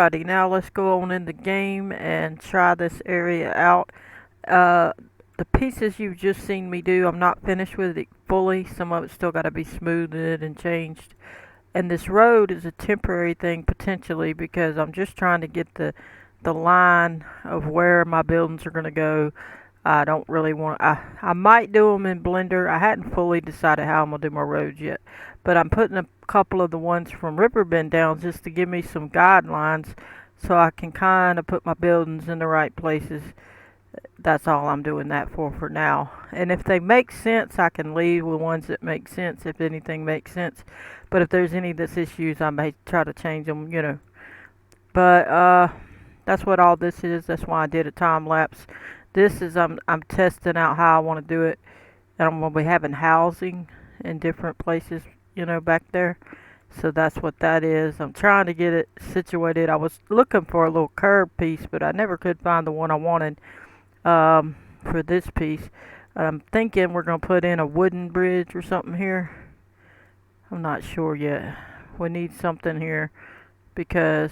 Alrighty, now let's go on in the game and try this area out. Uh, the pieces you've just seen me do, I'm not finished with it fully. Some of it still got to be smoothed and changed. And this road is a temporary thing potentially because I'm just trying to get the line of where my buildings are going to go. I don't really want. I might do them in Blender. I hadn't fully decided how I'm gonna do my roads yet, but I'm putting a couple of the ones from Riverbend down just to give me some guidelines, so I can kind of put my buildings in the right places. That's all I'm doing that for now. And if they make sense, I can leave with ones that make sense. If anything makes sense, but if there's any that's issues, I may try to change them. But that's what all this is. That's why I did a time lapse. This is I'm testing out how I want to do it, and I'm gonna be having housing in different places, back there. So that's what that is. I'm trying to get it situated. I was looking for a little curb piece, but I never could find the one I wanted for this piece. I'm thinking we're gonna put in a wooden bridge or something here. I'm not sure yet. We need something here because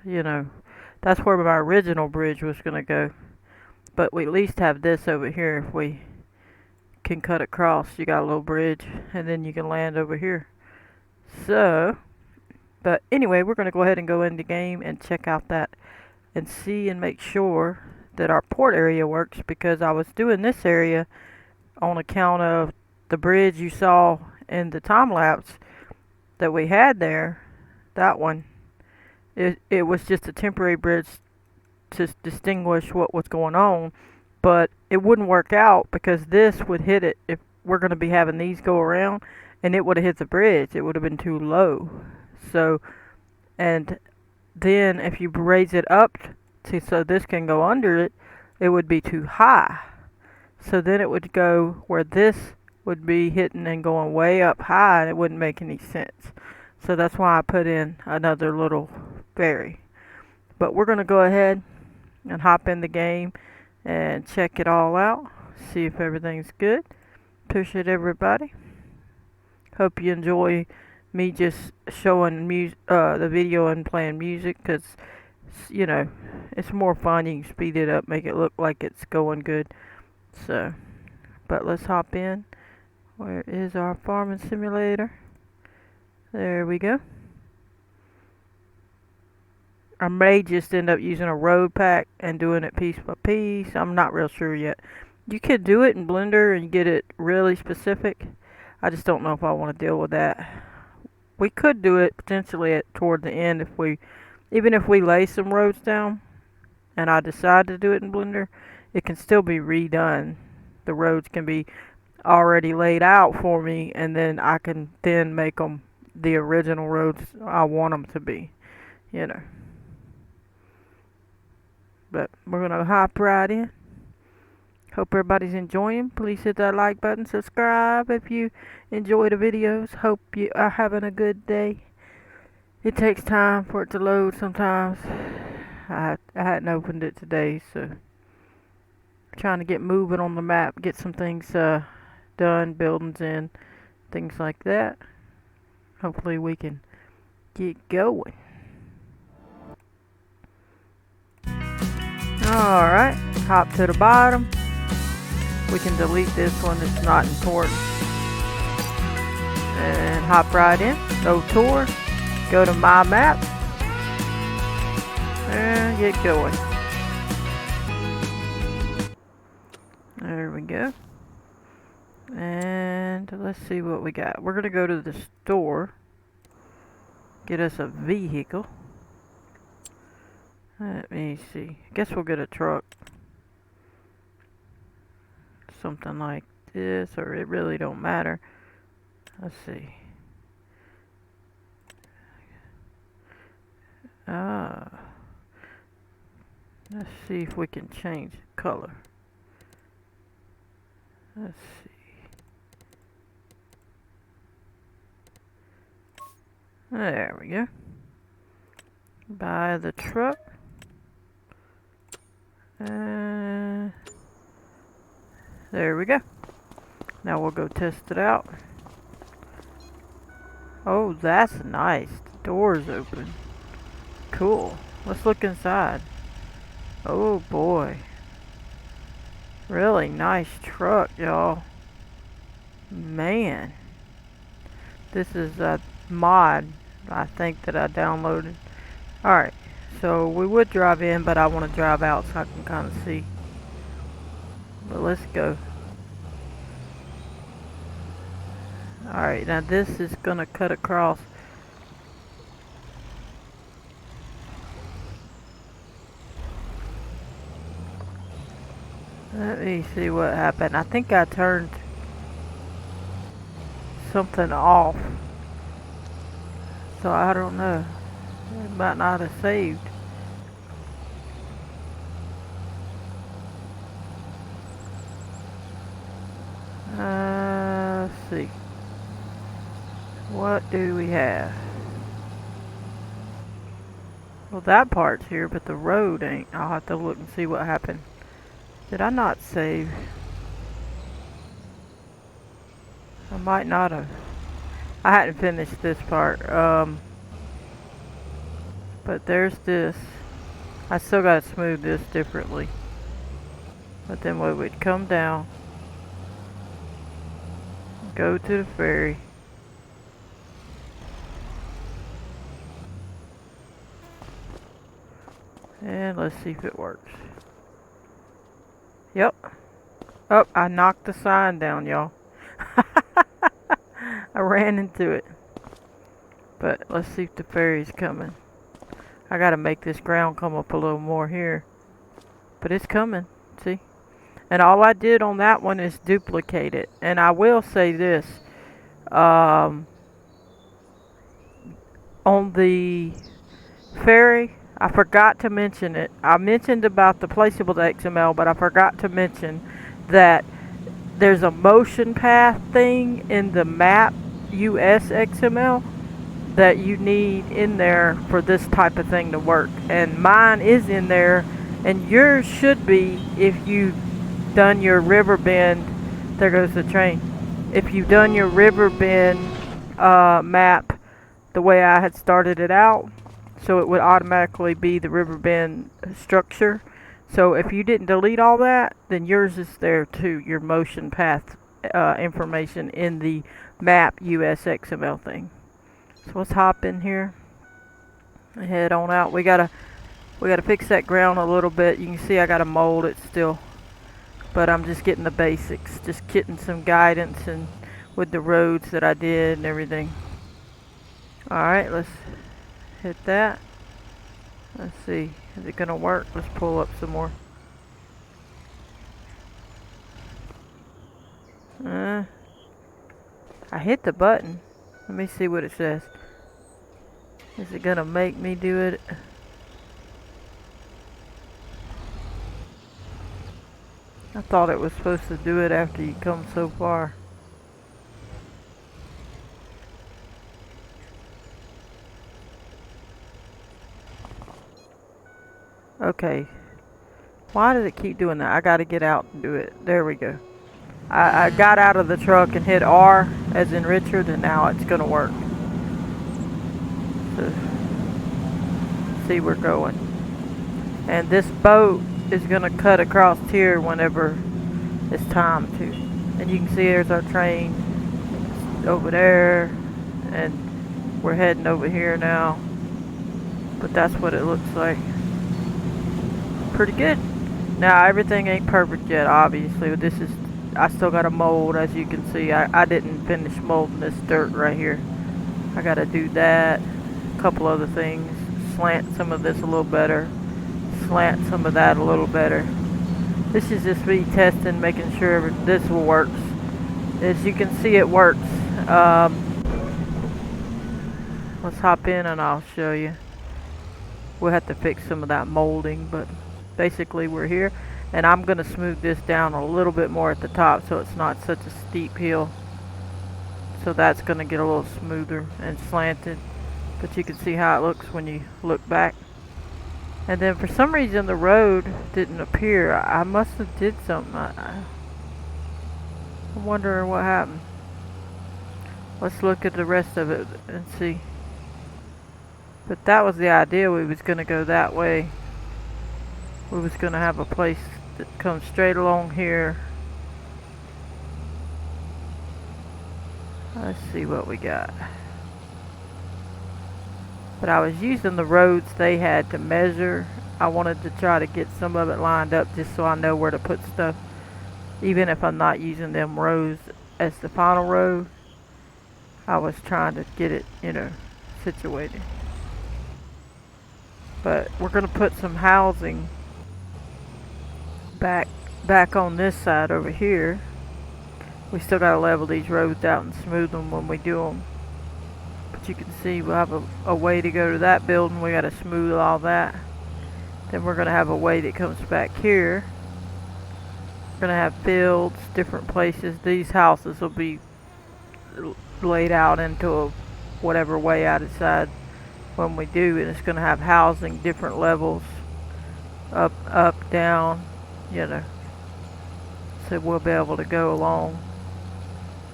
that's where my original bridge was gonna go. But we at least have this over here if we can cut across. You got a little bridge and then you can land over here. So, but anyway, we're going to go ahead and go into the game and check out that and see and make sure that our port area works, because I was doing this area on account of the bridge you saw in the time lapse that we had there. That one, it was just a temporary bridge to distinguish what was going on, but it wouldn't work out because this would hit it if we're going to be having these go around, and it would have hit the bridge. It would have been too low. So, and then if you raise it up so this can go under it, it would be too high. So then it would go where this would be hitting and going way up high, and it wouldn't make any sense. So that's why I put in another little ferry. But we're going to go ahead and hop in the game and check it all out, see if everything's good. Appreciate everybody. Hope you enjoy me just showing the video and playing music, because it's more fun. You can speed it up, make it look like it's going good. So, but let's hop in. Where is our farming simulator? There we go. I may just end up using a road pack and doing it piece by piece. I'm not real sure yet. You could do it in Blender and get it really specific. I just don't know if I want to deal with that. We could do it potentially toward the end even if we lay some roads down and I decide to do it in Blender, it can still be redone. The roads can be already laid out for me, and then I can then make them the original roads I want them to be, But we're going to hop right in. Hope everybody's enjoying. Please hit that like button. Subscribe if you enjoy the videos. Hope you are having a good day. It takes time for it to load sometimes. I hadn't opened it today, so trying to get moving on the map. Get some things done. Buildings in. Things like that. Hopefully we can get going. Alright, hop to the bottom. We can delete this one, it's not important. And hop right in. No tour. Go to my map. And get going. There we go. And let's see what we got. We're going to go to the store. Get us a vehicle. Let me see. I guess we'll get a truck. Something like this, or it really don't matter. Let's see. Let's see if we can change the color. Let's see. There we go. Buy the truck. There we go. Now we'll go test it out. Oh, that's nice. The door's open. Cool. Let's look inside. Oh boy. Really nice truck, y'all. Man. This is a mod, I think, that I downloaded. Alright. So we would drive in, but I want to drive out so I can kind of see. But let's go. Alright, now this is going to cut across. Let me see what happened. I think I turned something off. So I don't know. It might not have saved. Let's see. What do we have? Well, that part's here, but the road ain't. I'll have to look and see what happened. Did I not save? I might not have. I hadn't finished this part. But there's this. I still gotta smooth this differently. But then we would come down, go to the ferry. And let's see if it works. Yep. Oh, I knocked the sign down, y'all. I ran into it. But let's see if the ferry's coming. I gotta make this ground come up a little more here. But it's coming, see? And all I did on that one is duplicate it. And I will say this. On the ferry, I forgot to mention it. I mentioned about the placeable XML, but I forgot to mention that there's a motion path thing in the map US XML that you need in there for this type of thing to work. And mine is in there, and yours should be if you've done your river bend. There goes the train. If you've done your river bend map the way I had started it out, so it would automatically be the river bend structure. So if you didn't delete all that, then yours is there too, your motion path information in the map US XML thing. So let's hop in here and head on out. We gotta fix that ground a little bit. You can see I gotta mold it still, but I'm just getting the basics, just getting some guidance and with the roads that I did and everything. Alright, let's hit that. Let's see, is it gonna work? Let's pull up some more. I hit the button. Let me see what it says. Is it gonna make me do it? I thought it was supposed to do it after you come so far. Okay. Why did it keep doing that? I gotta get out and do it. There we go. I got out of the truck and hit R as in Richard, and now it's gonna work. So, see, we're going. And this boat is gonna cut across here whenever it's time to. And you can see there's our train over there, and we're heading over here now. But that's what it looks like. Pretty good. Now everything ain't perfect yet, obviously. This is, I still got to mold, as you can see. I didn't finish molding this dirt right here. I got to do that. A couple other things. Slant some of this a little better. Slant some of that a little better. This is just me testing, making sure this works. As you can see, it works. Let's hop in and I'll show you. We'll have to fix some of that molding, but basically we're here. And I'm going to smooth this down a little bit more at the top so it's not such a steep hill. So that's going to get a little smoother and slanted. But you can see how it looks when you look back. And then for some reason the road didn't appear. I must have did something. I'm wondering what happened. Let's look at the rest of it and see. But that was the idea. We was gonna go that way. We was gonna have a place that comes straight along here. Let's see what we got. But I was using the roads they had to measure. I wanted to try to get some of it lined up just so I know where to put stuff. Even if I'm not using them rows as the final road, I was trying to get it, situated. But we're gonna put some housing back on this side over here. We still gotta level these roads out and smooth them when we do them. But you can see we'll have a way to go to that building. We gotta smooth all that. Then we're gonna have a way that comes back here. We're gonna have fields, different places. These houses will be laid out into whatever way I decide when we do, and it's gonna have housing, different levels, up, down, so we'll be able to go along.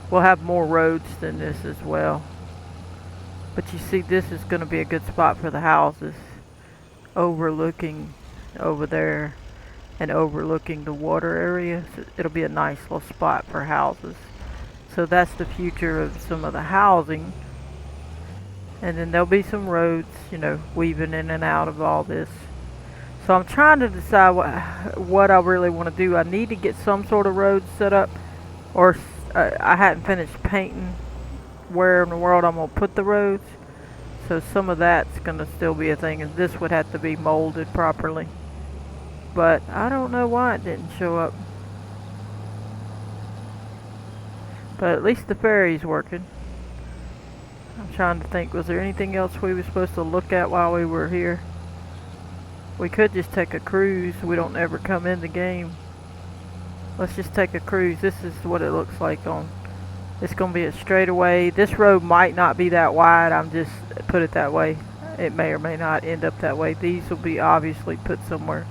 We'll have more roads than this as well. But you see, this is going to be a good spot for the houses, overlooking over there and overlooking the water area. So it'll be a nice little spot for houses. So that's the future of some of the housing. And then there'll be some roads, weaving in and out of all this. So I'm trying to decide what I really want to do. I need to get some sort of road set up, or I hadn't finished painting where in the world I'm going to put the roads. So some of that's going to still be a thing, and this would have to be molded properly. But I don't know why it didn't show up. But at least the ferry's working. I'm trying to think, was there anything else we were supposed to look at while we were here? We could just take a cruise. We don't ever come in the game. Let's just take a cruise. This is what it looks like on. It's going to be a straightaway. This road might not be that wide. I'm just put it that way. It may or may not end up that way. These will be obviously put somewhere.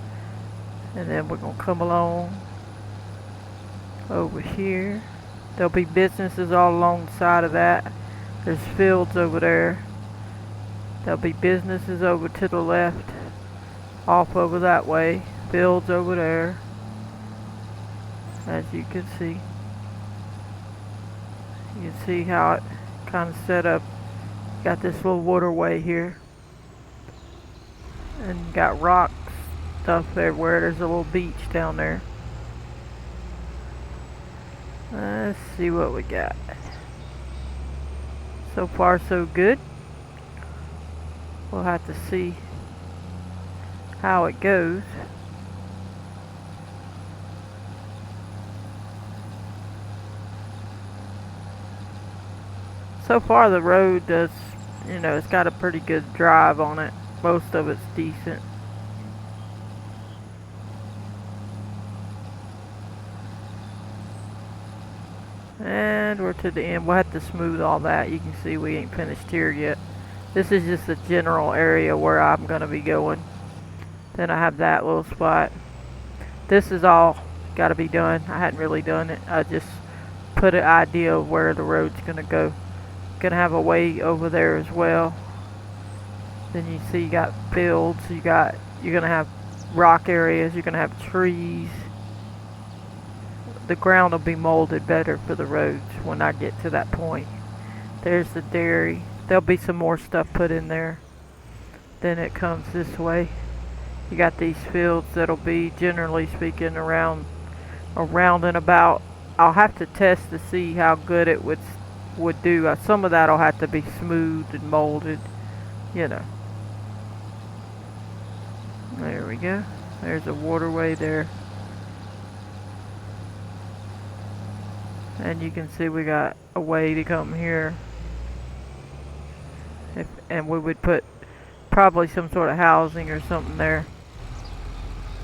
And then we're going to come along over here. There'll be businesses all along the side of that. There's fields over there. There'll be businesses over to the left. Off over that way. Fields over there. As you can see. You can see how it kind of set up. Got this little waterway here. And got rocks, stuff everywhere. There's a little beach down there. Let's see what we got. So far so good. We'll have to see how it goes. So far the road does, it's got a pretty good drive on it. Most of it's decent. And we're to the end. We'll have to smooth all that. You can see we ain't finished here yet. This is just the general area where I'm going to be going. Then I have that little spot. This is all got to be done. I hadn't really done it. I just put an idea of where the road's going to go. Going to have a way over there as well. Then you see you got fields. You're going to have rock areas. You're going to have trees. The ground will be molded better for the roads when I get to that point. There's the dairy. There'll be some more stuff put in there. Then it comes this way. You got these fields that'll be, generally speaking, around and about. I'll have to test to see how good it would do. Some of that'll have to be smoothed and molded, There we go. There's a waterway there. And you can see we got a way to come here. And we would put probably some sort of housing or something there.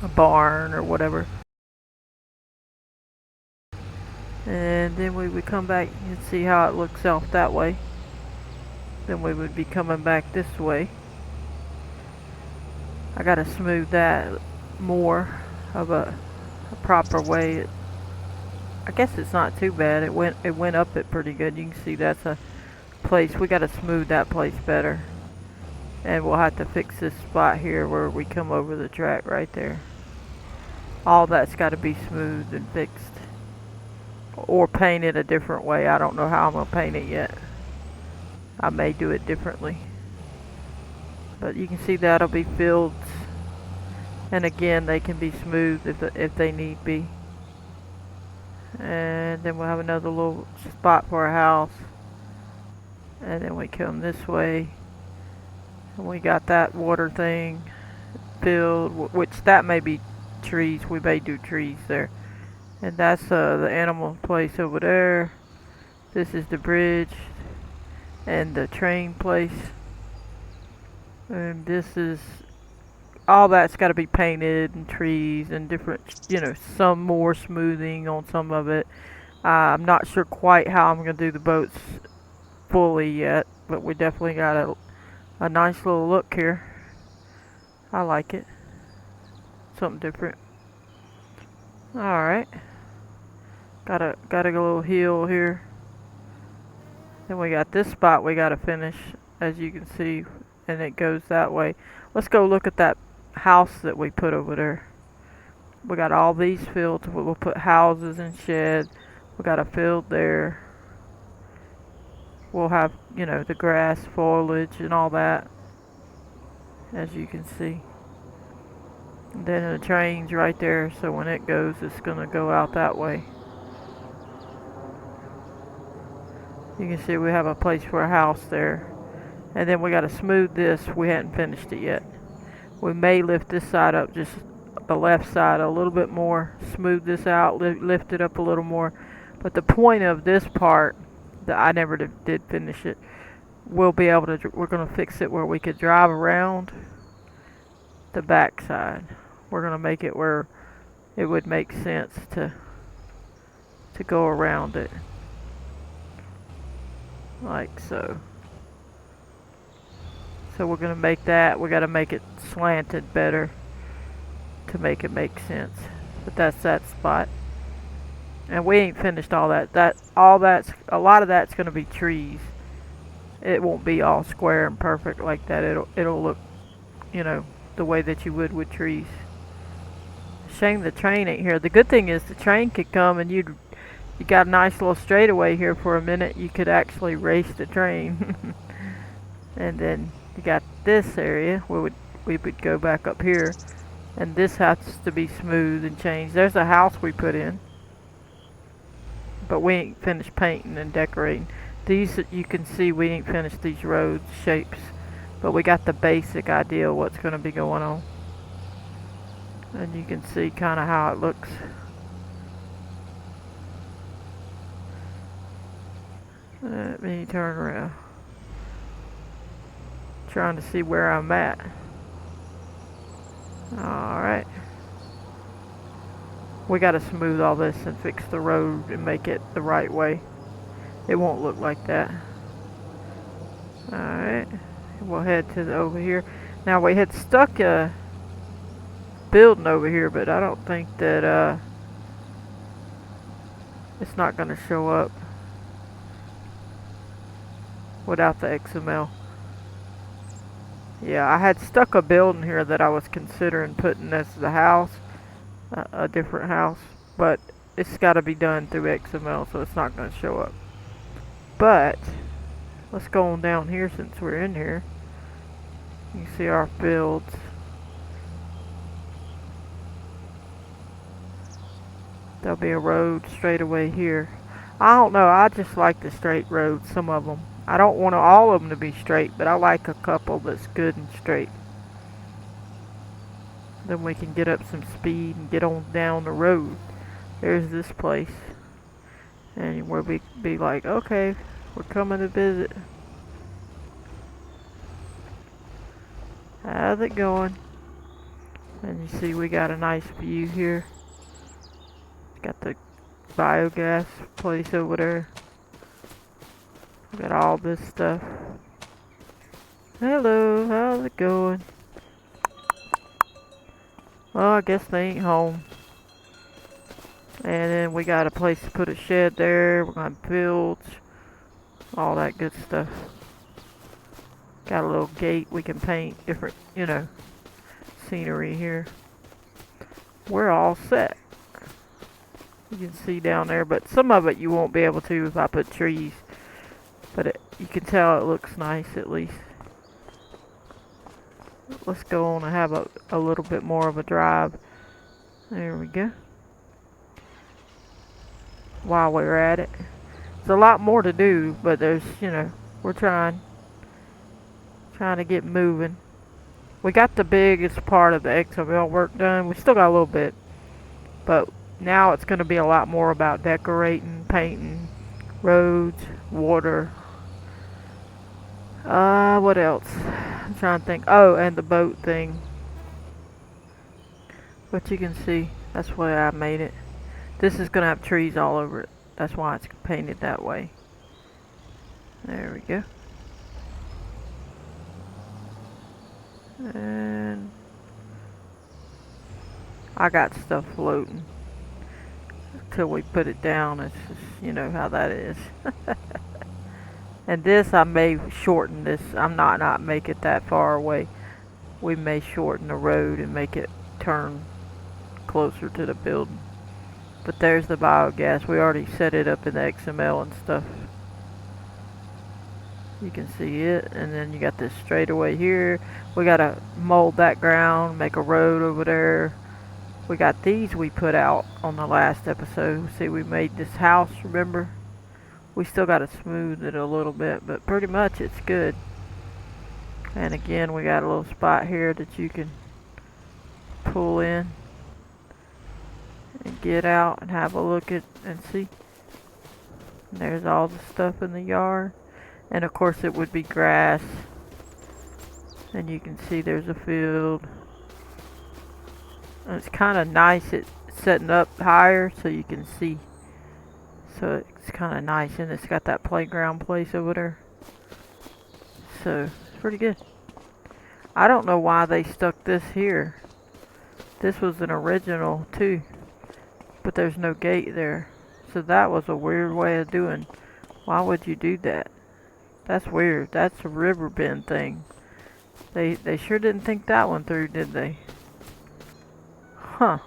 A barn or whatever. And then we would come back and see how it looks off that way. Then we would be coming back this way. I gotta smooth that more of a proper way. I guess it's not too bad. It went up it pretty good. You can see that's a place. We gotta smooth that place better. And we'll have to fix this spot here where we come over the track right there. All that's got to be smoothed and fixed. Or painted a different way. I don't know how I'm going to paint it yet. I may do it differently. But you can see that'll be filled. And again, they can be smoothed if they need be. And then we'll have another little spot for a house. And then we come this way. And we got that water thing filled, which that may be trees. We may do trees there. And that's the animal place over there. This is the bridge and the train place. And this is, all that's got to be painted, and trees and different, you know, some more smoothing on some of it. I'm not sure quite how I'm going to do the boats fully yet, but we definitely got a nice little look here. I like it. Something different. Alright. Got a little hill here. Then we got this spot we got to finish, as you can see, and it goes that way. Let's go look at that house that we put over there. We got all these fields. We'll put houses and sheds. We got a field there. We'll have, you know, the grass, foliage, and all that, as you can see. And then the train's right there, so when it goes, it's gonna go out that way. You can see we have a place for a house there. And then we gotta smooth this. We hadn't finished it yet. We may lift this side up, just the left side a little bit more. Smooth this out, lift it up a little more. But the point of this part, that I never did finish it, we'll be able to, we're gonna fix it where we could drive around the back side. We're gonna make it where it would make sense to go around it. Like so. So we're gonna make that, we gotta make it slanted better to make it make sense. But that's that spot. And we ain't finished all that. A lot of that's gonna be trees. It won't be all square and perfect like that. It'll look, you know, the way that you would with trees. Shame the train ain't here. The good thing is the train could come and you got a nice little straightaway here for a minute. You could actually race the train. And then you got this area where we would go back up here, and this has to be smooth and changed. There's a house we put in, but we ain't finished painting and decorating. These, you can see we ain't finished these road shapes, but we got the basic idea of what's going to be going on. And you can see kind of how it looks. Let me turn around. Trying to see where I'm at. Alright. We gotta smooth all this and fix the road and make it the right way. It won't look like that. Alright. We'll head to over here. Now we had stuck a building over here, but I don't think that it's not gonna show up without the XML. Yeah, I had stuck a building here that I was considering putting as the house, a different house, but it's got to be done through XML, so it's not going to show up. But let's go on down here since we're in here. You can see our fields. There'll be a road straight away here. I don't know, I just like the straight roads, some of them. I don't want all of them to be straight, but I like a couple that's good and straight. Then we can get up some speed and get on down the road. There's this place. And where we be like, okay, we're coming to visit. How's it going? And you see we got a nice view here. Got the biogas place over there. We got all this stuff. Hello, how's it going? Well, I guess they ain't home. And then we got a place to put a shed there. We're gonna have fields. All that good stuff. Got a little gate. We can paint different, scenery here. We're all set. You can see down there, but some of it you won't be able to if I put trees. But you can tell it looks nice at least. Let's go on and have a little bit more of a drive. There we go. While we're at it. There's a lot more to do, but there's, we're trying to get moving. We got the biggest part of the XML work done. We still got a little bit, but now it's going to be a lot more about decorating, painting, roads, water. What else? I'm trying to think. Oh, and the boat thing. But you can see, that's why I made it. This is going to have trees all over it. That's why it's painted that way. There we go. And I got stuff floating until we put it down. It's just, you know how that is. And this, I may shorten this. I'm not make it that far away. We may shorten the road and make it turn closer to the building. But there's the biogas. We already set it up in the XML and stuff. You can see it. And then you got this straightaway here. We got to mold that ground, make a road over there. We got these we put out on the last episode. See, we made this house, remember? We still got to smooth it a little bit, but pretty much it's good. And again, we got a little spot here that you can pull in and get out and have a look at and see. And there's all the stuff in the yard. And of course it would be grass. And you can see there's a field. And it's kind of nice. It's setting up higher so you can see. So it's kind of nice, and it's got that playground place over there. So it's pretty good. I don't know why they stuck this here. This was an original too, but there's no gate there. So that was a weird way of doing. Why would you do that? That's weird. That's a river bend thing. They sure didn't think that one through, did they? Huh.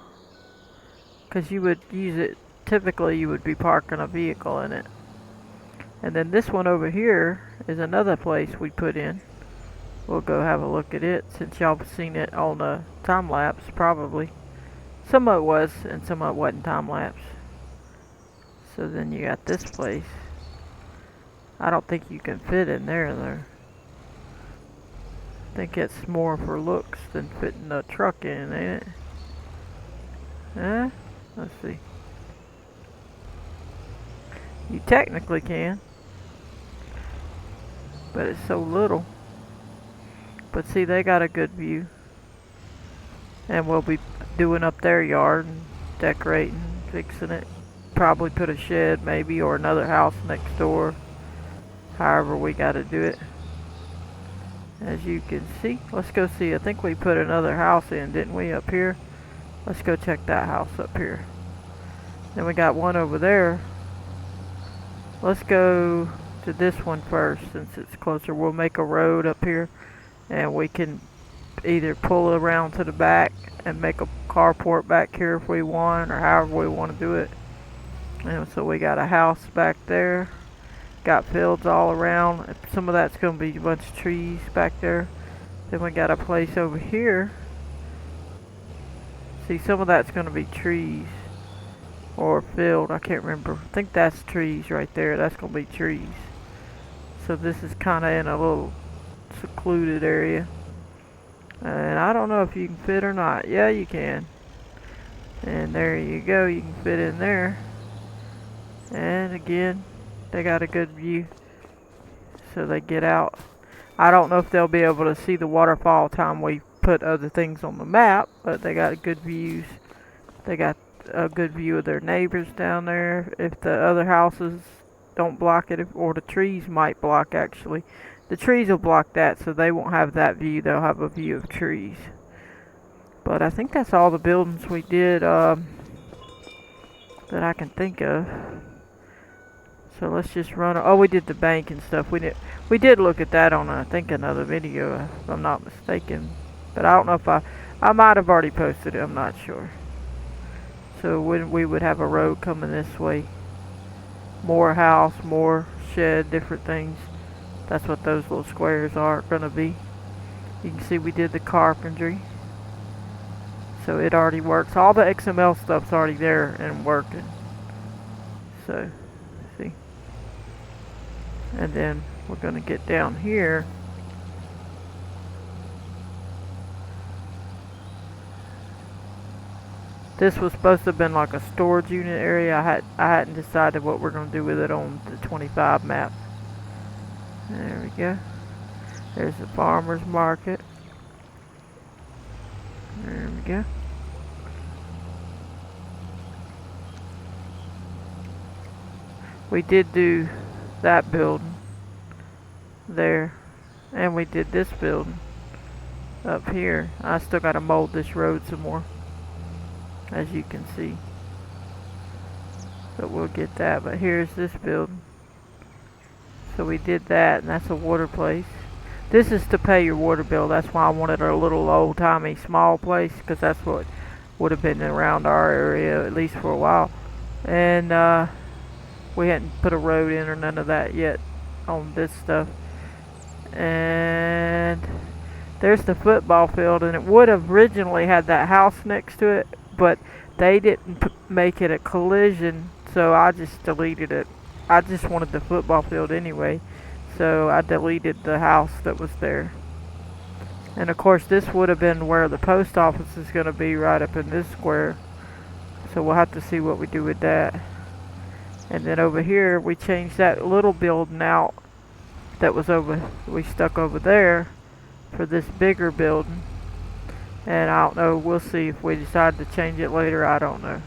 Because you would use it. Typically you would be parking a vehicle in it. And then this one over here is another place we put in. We'll go have a look at it since y'all have seen it on the time lapse probably. Some of it was and some of it wasn't time lapse. So then you got this place. I don't think you can fit in there though. I think it's more for looks than fitting a truck in, ain't it? Huh? Let's see. You technically can, but it's so little. But see, they got a good view. And we'll be doing up their yard and decorating, fixing it. Probably put a shed maybe, or another house next door. However we got to do it. As you can see, let's go see. I think we put another house in, didn't we, up here? Let's go check that house up here. Then we got one over there. Let's go to this one first since it's closer. We'll make a road up here and we can either pull it around to the back and make a carport back here if we want, or however we want to do it. And so we got a house back there. Got fields all around. Some of that's going to be a bunch of trees back there. Then we got a place over here. See, some of that's going to be trees. Or field, I can't remember. I think that's trees right there. That's going to be trees. So this is kind of in a little secluded area. And I don't know if you can fit or not. Yeah, you can. And there you go. You can fit in there. And again, they got a good view. So they get out. I don't know if they'll be able to see the waterfall time we put other things on the map, but they got good views. They got a good view of their neighbors down there. If the other houses don't block it, or the trees might block actually. The trees will block that, so they won't have that view. They'll have a view of trees. But I think that's all the buildings we did that I can think of. So let's just run. Oh, we did the bank and stuff. We did look at that on I think another video, if I'm not mistaken. But I don't know if I might have already posted it. I'm not sure. So when we would have a road coming this way, more house, more shed, different things. That's what those little squares are gonna be. You can see we did the carpentry. So it already works. All the XML stuff's already there and working. So, see. And then we're going to get down here. This was supposed to have been like a storage unit area. I hadn't decided what we're going to do with it on the 25 map. There we go. There's the farmer's market. There we go. We did do that building there, and we did this building up here. I still got to mold this road some more, as you can see. But we'll get that. But here's this building. So we did that, and that's a water place. This is to pay your water bill. That's why I wanted a little old-timey small place, because that's what would have been around our area, at least for a while. And we hadn't put a road in or none of that yet on this stuff. And there's the football field, and it would have originally had that house next to it, but they didn't make it a collision, so I just deleted it. I just wanted the football field anyway, so I deleted the house that was there. And of course this would have been where the post office is going to be, right up in this square, so we'll have to see what we do with that. And then over here we changed that little building out that was we stuck over there for this bigger building. And I don't know, we'll see if we decide to change it later, I don't know.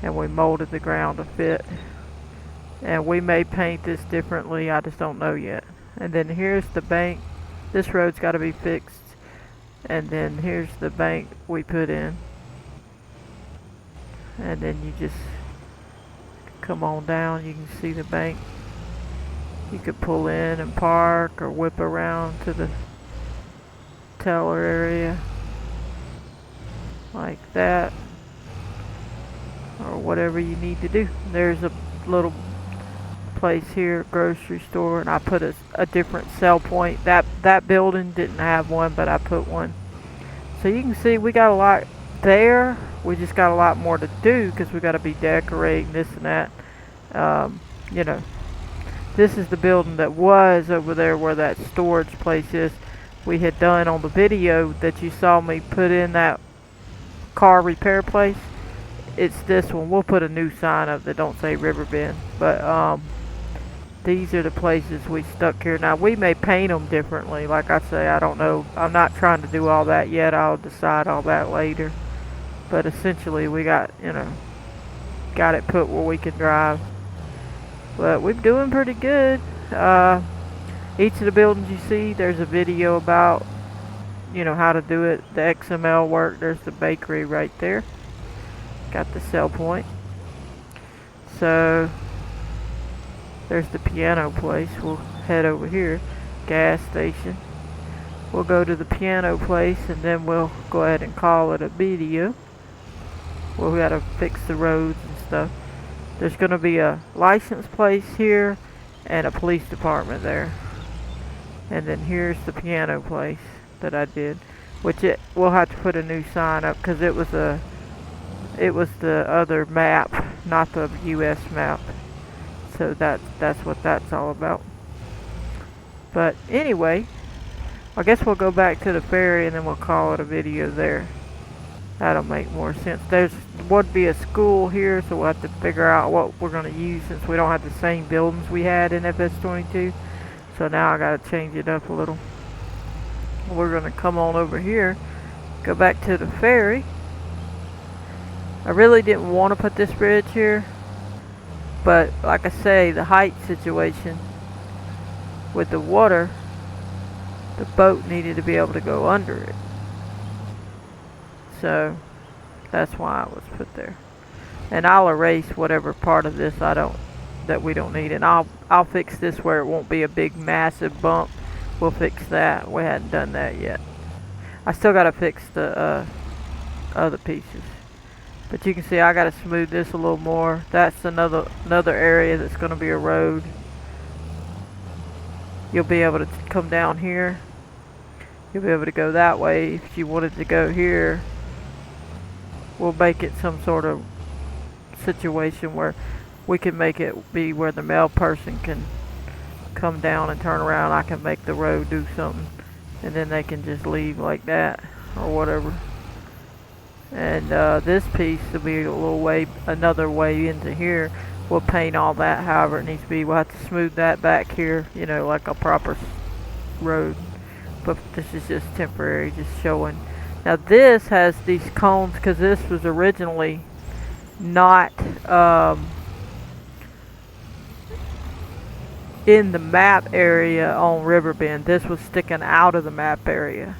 And we molded the ground to fit. And we may paint this differently, I just don't know yet. And then here's the bank. This road's got to be fixed. And then here's the bank we put in. And then you just come on down, you can see the bank. You could pull in and park or whip around to the teller area like that, or whatever you need to do. There's a little place here, grocery store, and I put a different sell point. That building didn't have one, but I put one. So you can see we got a lot there. We just got a lot more to do because we got to be decorating this and that. You know, this is the building that was over there where that storage place is. We had done on the video that you saw me put in that car repair place. It's this one. We'll put a new sign up that don't say Riverbend, but these are the places we stuck here. Now we may paint them differently, like I say, I don't know. I'm not trying to do all that yet. I'll decide all that later. But essentially we got, you know, got it put where we can drive. But we're doing pretty good. Each of the buildings you see, there's a video about, you know, how to do it. The XML work. There's the bakery right there. Got the sell point. So there's the piano place. We'll head over here. Gas station. We'll go to the piano place and then we'll go ahead and call it a video. Well, we gotta fix the roads and stuff. There's gonna be a license place here and a police department there. And then here's the piano place that I did, which we'll have to put a new sign up because it was the other map, not the US map. So that's what that's all about. But anyway, I guess we'll go back to the ferry and then we'll call it a video there. That'll make more sense. There would be a school here, so we'll have to figure out what we're going to use since we don't have the same buildings we had in FS22. So now I got to change it up a little. We're going to come on over here, go back to the ferry. I really didn't want to put this bridge here, but like I say, the height situation with the water, the boat needed to be able to go under it. So that's why it was put there. And I'll erase whatever part of this I don't that we don't need. And I'll fix this where it won't be a big massive bump. We'll fix that. We hadn't done that yet. I still gotta fix the other pieces. But you can see I gotta smooth this a little more. That's another area that's gonna be a road. You'll be able to come down here. You'll be able to go that way. If you wanted to go here, we'll make it some sort of situation where we can make it be where the male person can come down and turn around. I can make the road do something, and then they can just leave like that or whatever. And this piece will be a little way, another way into here. We'll paint all that however it needs to be. We'll have to smooth that back here, you know, like a proper road. But this is just temporary, just showing. Now this has these cones because this was originally not in the map area on Riverbend. This was sticking out of the map area.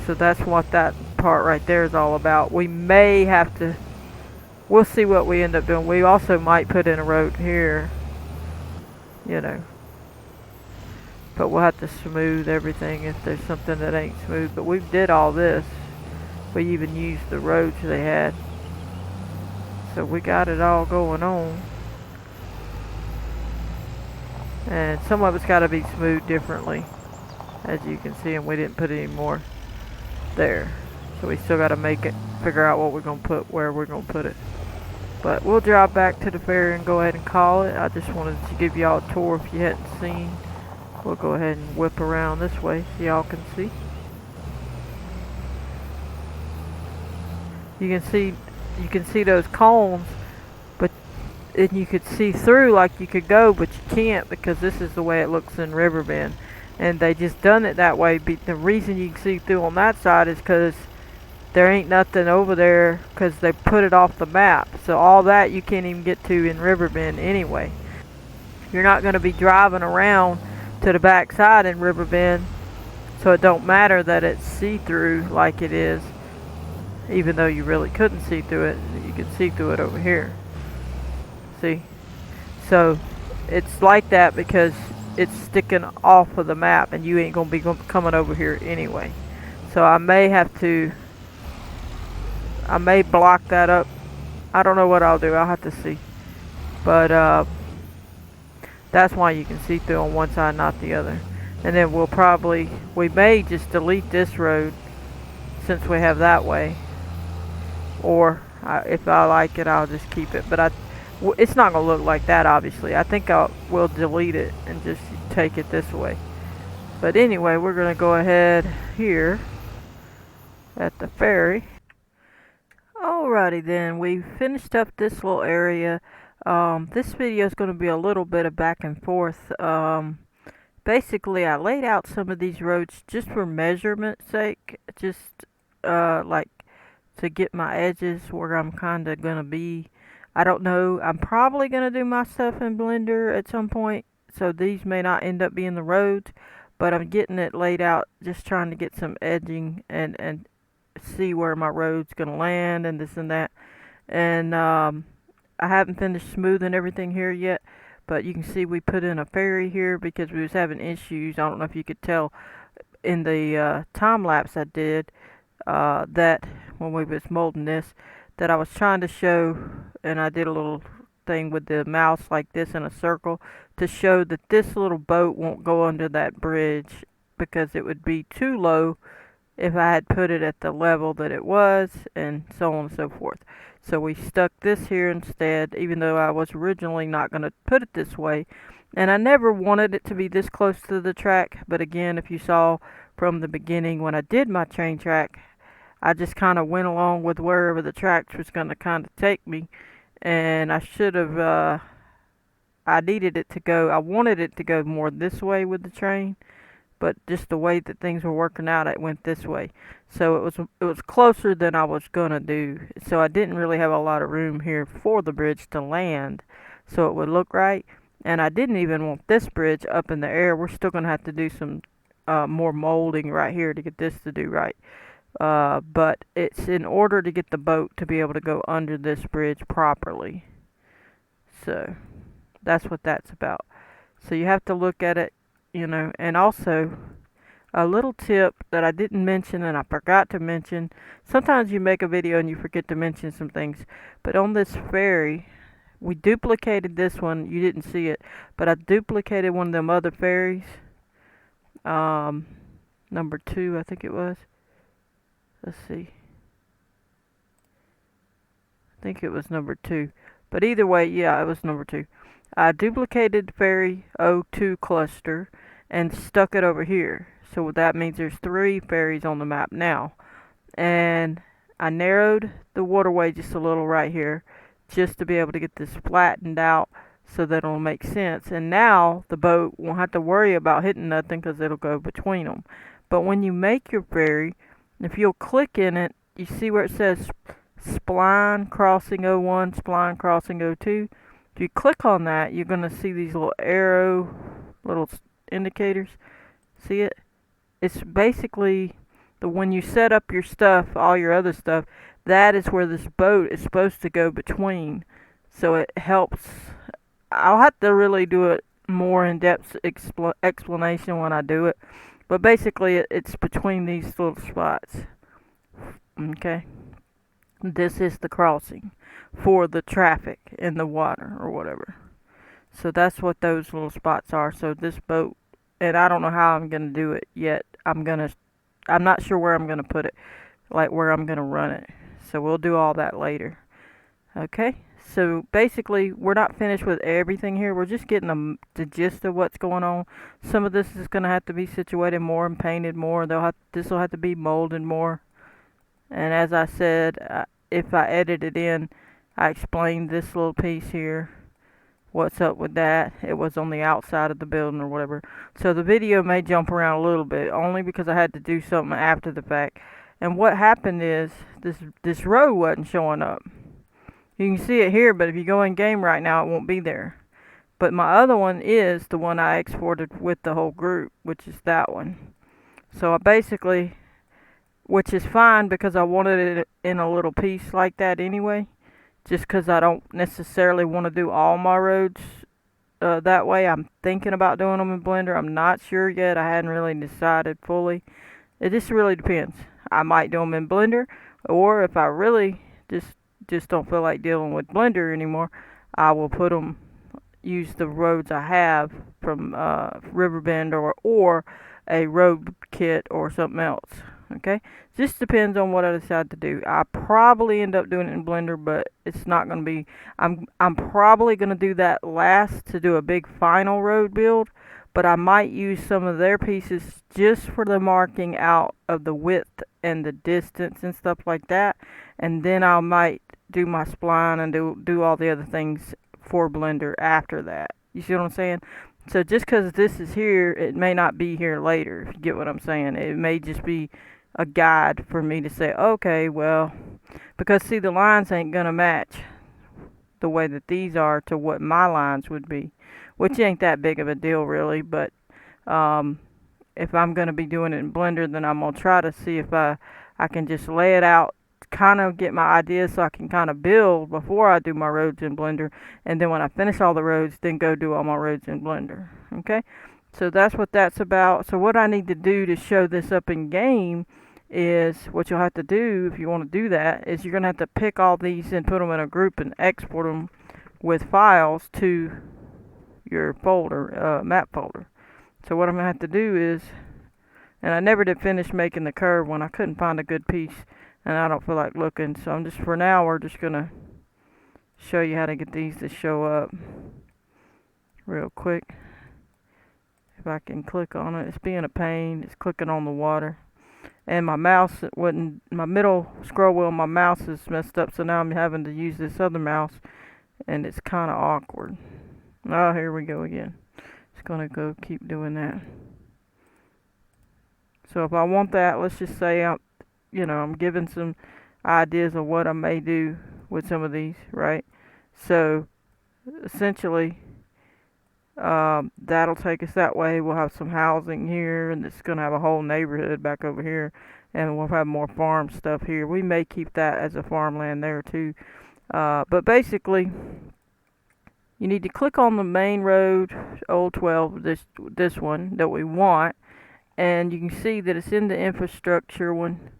So that's what that part right there is all about. We may have to, we'll see what we end up doing. We also might put in a road here, you know. But we'll have to smooth everything if there's something that ain't smooth. But we did all this. We even used the roads they had. So we got it all going on. And some of it's got to be smoothed differently. As you can see, and we didn't put any more there. So we still got to make it, figure out what we're going to put, where we're going to put it. But we'll drive back to the ferry and go ahead and call it. I just wanted to give y'all a tour if you hadn't seen. We'll go ahead and whip around this way so y'all can see. You can see those cones, but and you could see through like you could go, but you can't because this is the way it looks in Riverbend. And they just done it that way. The reason you can see through on that side is because there ain't nothing over there because they put it off the map. So all that you can't even get to in Riverbend anyway. You're not going to be driving around to the back side in Riverbend, so it don't matter that it's see-through like it is, even though you really couldn't see through it. You could see through it over here. See? So it's like that because it's sticking off of the map and you ain't gonna be coming over here anyway. So I may block that up. I don't know what I'll do. I'll have to see. But that's why you can see through on one side, not the other. And then we may just delete this road since we have that way. Or if I like it, I'll just keep it. But it's not going to look like that, obviously. I think we'll delete it and just take it this way. But anyway, we're going to go ahead here at the ferry. Alrighty then, we finished up this little area. This video is going to be a little bit of back and forth. Basically, I laid out some of these roads just for measurement sake, just like to get my edges where I'm kind of going to be. I don't know. I'm probably going to do my stuff in Blender at some point, so these may not end up being the roads, but I'm getting it laid out, just trying to get some edging and see where my road's going to land and this and that. And I haven't finished smoothing everything here yet, but you can see we put in a ferry here because we was having issues. I don't know if you could tell in the time lapse I did that when we was molding this, that I was trying to show, and I did a little thing with the mouse like this in a circle to show that this little boat won't go under that bridge because it would be too low if I had put it at the level that it was, and so on and so forth. So we stuck this here instead, even though I was originally not going to put it this way. And I never wanted it to be this close to the track, but again, if you saw from the beginning when I did my train track, I just kind of went along with wherever the tracks was going to kind of take me. And I should have, I needed it to go, I wanted it to go more this way with the train. But just the way that things were working out, it went this way. So it was closer than I was gonna do. So I didn't really have a lot of room here for the bridge to land, so it would look right. And I didn't even want this bridge up in the air. We're still gonna have to do some more molding right here to get this to do right. But it's in order to get the boat to be able to go under this bridge properly. So That's what that's about. So you have to look at it, you know, and also a little tip that I didn't mention and I forgot to mention. Sometimes you make a video and you forget to mention some things. But on this ferry, we duplicated this one. You didn't see it, but I duplicated one of them other ferries. Um, number 2, I think it was. Let's see. I think it was number 2. But either way, yeah, it was number 2. I duplicated ferry O2 cluster and stuck it over here. So that means there's 3 ferries on the map now. And I narrowed the waterway just a little right here just to be able to get this flattened out so that it'll make sense. And now the boat won't have to worry about hitting nothing because it'll go between them. But when you make your ferry, if you'll click in it, you see where it says spline crossing O1, spline crossing O2. If you click on that, you're going to see these little arrow, little indicators. See it? It's basically when you set up your stuff, all your other stuff, that is where this boat is supposed to go between. So it helps. I'll have to really do it more in-depth explanation when I do it. But basically, it's between these little spots. Okay? This is the crossing for the traffic in the water or whatever. So that's what those little spots are. So this boat, and I don't know how I'm going to do it yet. I'm not sure where I'm going to put it, like where I'm going to run it. So we'll do all that later. Okay? So basically, we're not finished with everything here. We're just getting the gist of what's going on. Some of this is going to have to be situated more and painted more. This will have to be molded more. And as I said, if I edit it in, I explained this little piece here. What's up with that? It was on the outside of the building or whatever. So the video may jump around a little bit, only because I had to do something after the fact. And what happened is, this road wasn't showing up. You can see it here, but if you go in game right now, it won't be there. But my other one is the one I exported with the whole group, which is that one. So I basically, which is fine because I wanted it in a little piece like that anyway. Just because I don't necessarily want to do all my roads that way. I'm thinking about doing them in Blender. I'm not sure yet. I hadn't really decided fully. It just really depends. I might do them in Blender, or if I really just don't feel like dealing with Blender anymore, I will use the roads I have from Riverbend or a road kit or something else. Okay, just depends on what I decide to do. I probably end up doing it in Blender, but it's not going to be. I'm probably going to do that last to do a big final road build, but I might use some of their pieces just for the marking out of the width and the distance and stuff like that, and then I might do my spline and do all the other things for Blender after that. You see what I'm saying? So just because this is here, it may not be here later, if you get what I'm saying. It may just be a guide for me to say, okay, well, because see, the lines ain't gonna match the way that these are to what my lines would be, which ain't that big of a deal really. But if I'm gonna be doing it in Blender, then I'm gonna try to see if I can just lay it out, kind of get my ideas so I can kind of build before I do my roads in Blender, and then when I finish all the roads, then go do all my roads in Blender. Okay, so that's what that's about. So what I need to do to show this up in game is, what you'll have to do if you want to do that, is you're going to have to pick all these and put them in a group and export them with files to your folder, map folder. So what I'm going to have to do is, and I never did finish making the curve when I couldn't find a good piece, and I don't feel like looking, so I'm just, for now, we're just going to show you how to get these to show up real quick. If I can click on it, it's being a pain. It's clicking on the water. And my mouse, my middle scroll wheel, my mouse is messed up, so now I'm having to use this other mouse, and it's kind of awkward. Oh, here we go again. It's gonna go keep doing that. So if I want that, let's just say I'm giving some ideas of what I may do with some of these, right? So essentially, that'll take us that way. We'll have some housing here, and it's gonna have a whole neighborhood back over here, and we'll have more farm stuff here. We may keep that as a farmland there too, but basically you need to click on the main road, old 12, this one that we want, and you can see that it's in the infrastructure one,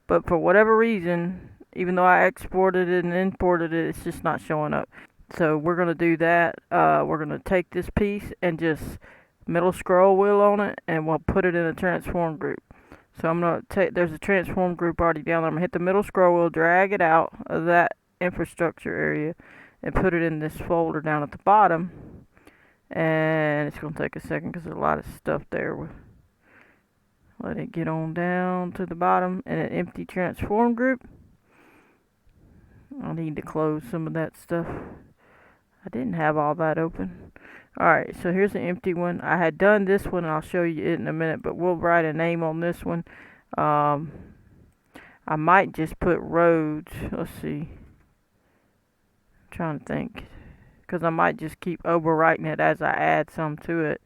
but for whatever reason, even though I exported it and imported it, it's just not showing up. So we're going to do that. We're going to take this piece and just middle scroll wheel on it, and we'll put it in a transform group. So I'm going to take, there's a transform group already down there. I'm going to hit the middle scroll wheel, drag it out of that infrastructure area, and put it in this folder down at the bottom. And it's going to take a second because there's a lot of stuff there. Let it get on down to the bottom, and an empty transform group. I'll need to close some of that stuff. I didn't have all that open. Alright, so here's an empty one. I had done this one, and I'll show you it in a minute, but we'll write a name on this one. I might just put roads. Let's see. I'm trying to think. Because I might just keep overwriting it as I add some to it.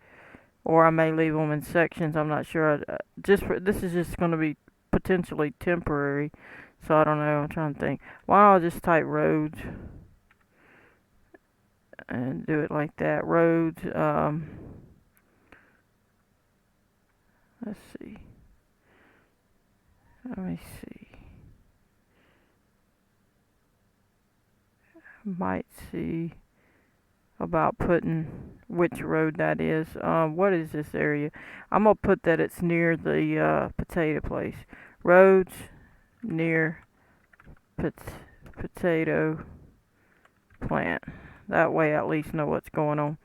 Or I may leave them in sections. I'm not sure. This is just going to be potentially temporary. So I don't know. I'm trying to think. Why don't I just type roads and do it like that? Roads. Let's see. Let me see. Might see about putting which road that is. What is this area? I'm gonna put that it's near the potato place. Roads near potato plant. That way I at least know what's going on.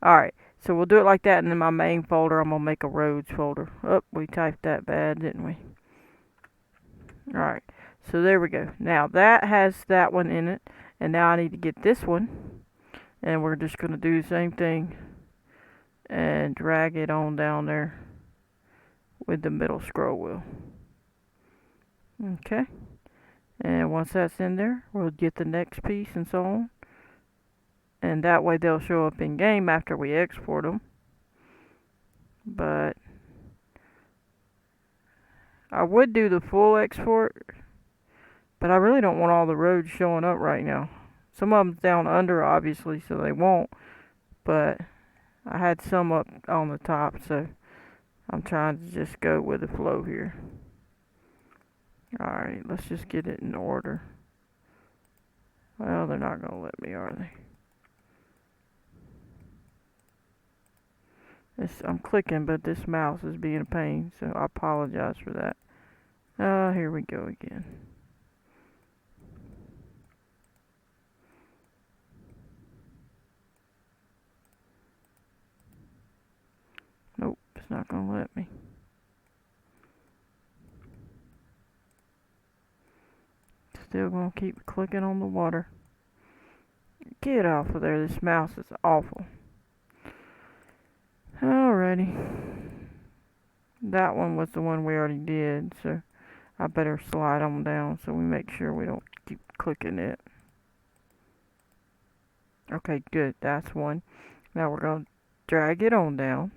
Alright, so we'll do it like that, and in my main folder I'm gonna make a roads folder. Oh, we typed that bad, didn't we? Alright, so there we go. Now that has that one in it, and now I need to get this one, and we're just gonna do the same thing and drag it on down there with the middle scroll wheel. Okay, and once that's in there, we'll get the next piece and so on, and that way they'll show up in game after we export them. But I would do the full export, but I really don't want all the roads showing up right now. Some of them's down under, obviously, so they won't, but I had some up on the top, so I'm trying to just go with the flow here. Alright, let's just get it in order. Well, they're not going to let me, are they? I'm clicking, but this mouse is being a pain, so I apologize for that. Here we go again. Nope, it's not going to let me. Still going to keep clicking on the water. Get off of there, this mouse is awful. Alrighty. That one was the one we already did, so I better slide on down so we make sure we don't keep clicking it. Okay, good, that's one. Now we're going to drag it on down.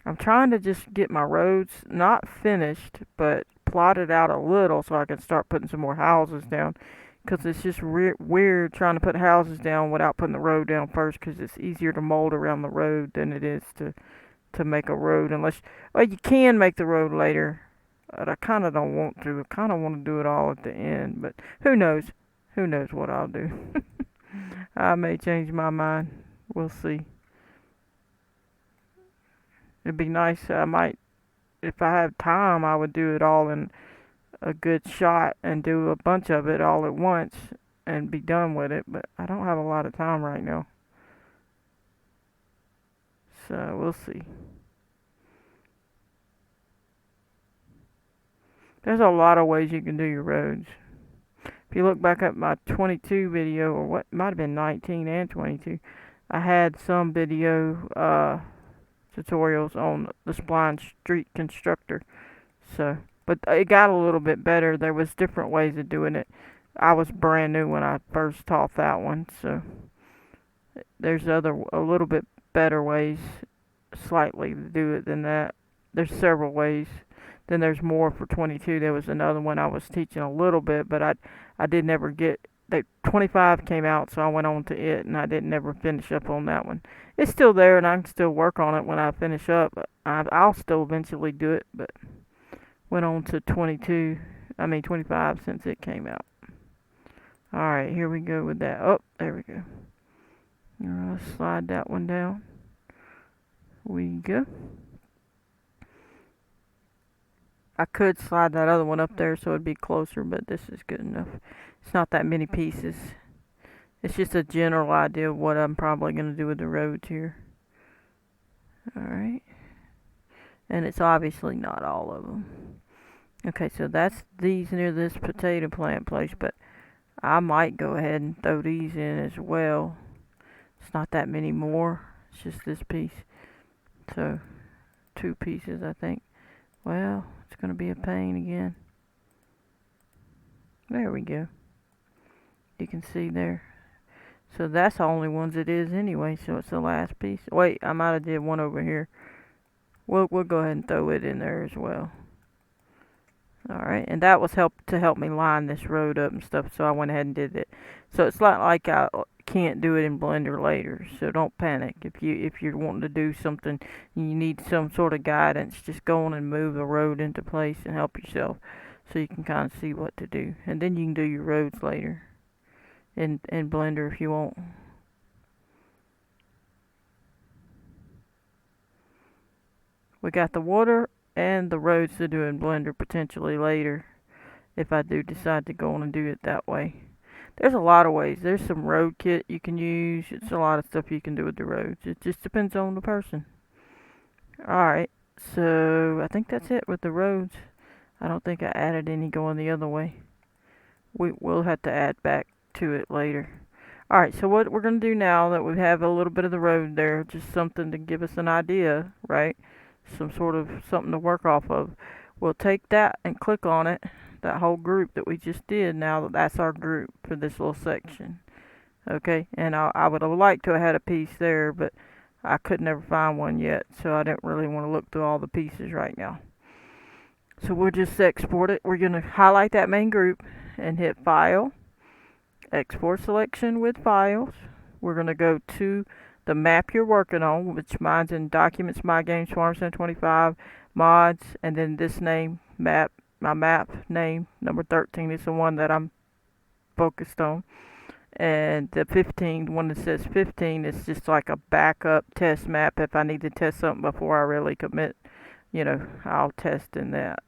I'm trying to just get my roads not finished, but plotted out a little so I can start putting some more houses down. Because it's just weird trying to put houses down without putting the road down first, because it's easier to mold around the road than it is to make a road. Unless, well, you can make the road later, but I kind of don't want to. I kind of want to do it all at the end, but who knows? Who knows what I'll do? I may change my mind. We'll see. It'd be nice. I might, if I have time, I would do it all in a good shot and do a bunch of it all at once and be done with it, but I don't have a lot of time right now, so we'll see. There's a lot of ways you can do your roads. If you look back at my 22 video, or what might have been 19 and 22, I had some video tutorials on the Spline Street Constructor, so but it got a little bit better. There was different ways of doing it. I was brand new when I first taught that one, so there's a little bit better ways slightly to do it than that. There's several ways. Then there's more for 22. There was another one I was teaching a little bit, but I did never get the 25 came out, so I went on to it, and I didn't ever finish up on that one. It's still there, and I can still work on it when I finish up. I'll still eventually do it, but went on to 25 since it came out. Alright, here we go with that. Oh, there we go. Let's slide that one down. We go. I could slide that other one up there so it'd be closer, but this is good enough. It's not that many pieces. It's just a general idea of what I'm probably going to do with the roads here. Alright. And it's obviously not all of them. Okay, so that's these near this potato plant place, but I might go ahead and throw these in as well. It's not that many more. It's just this piece. So, 2 pieces, I think. Well, it's going to be a pain again. There we go. You can see there. So that's the only ones it is anyway, so it's the last piece. Wait, I might have did one over here. We'll go ahead and throw it in there as well. Alright, and that was to help me line this road up and stuff, so I went ahead and did it. So it's not like I can't do it in Blender later, so don't panic. If you're wanting to do something, you need some sort of guidance, just go on and move the road into place and help yourself, so you can kind of see what to do. And then you can do your roads later in Blender if you want. We got the water and the roads to do in Blender potentially later, if I do decide to go on and do it that way. There's a lot of ways. There's some road kit you can use. It's a lot of stuff you can do with the roads. It just depends on the person. Alright, so I think that's it with the roads. I don't think I added any going the other way. We'll have to add back to it later. Alright, so what we're going to do now that we have a little bit of the road there, just something to give us an idea, right? Some sort of something to work off of. We'll take that and click on it, that whole group that we just did. Now that's our group for this little section. Okay, and I would have liked to have had a piece there, but I could never find one yet, so I didn't really want to look through all the pieces right now. So we'll just export it. We're going to highlight that main group and hit File, Export Selection with Files. We're going to go to the map you're working on, which mine's in Documents, My Games, Farm 25, Mods, and then this name, map, my map name, number 13 is the one that I'm focused on. And the 15, one that says 15 is just like a backup test map if I need to test something before I really commit. You know, I'll test in that.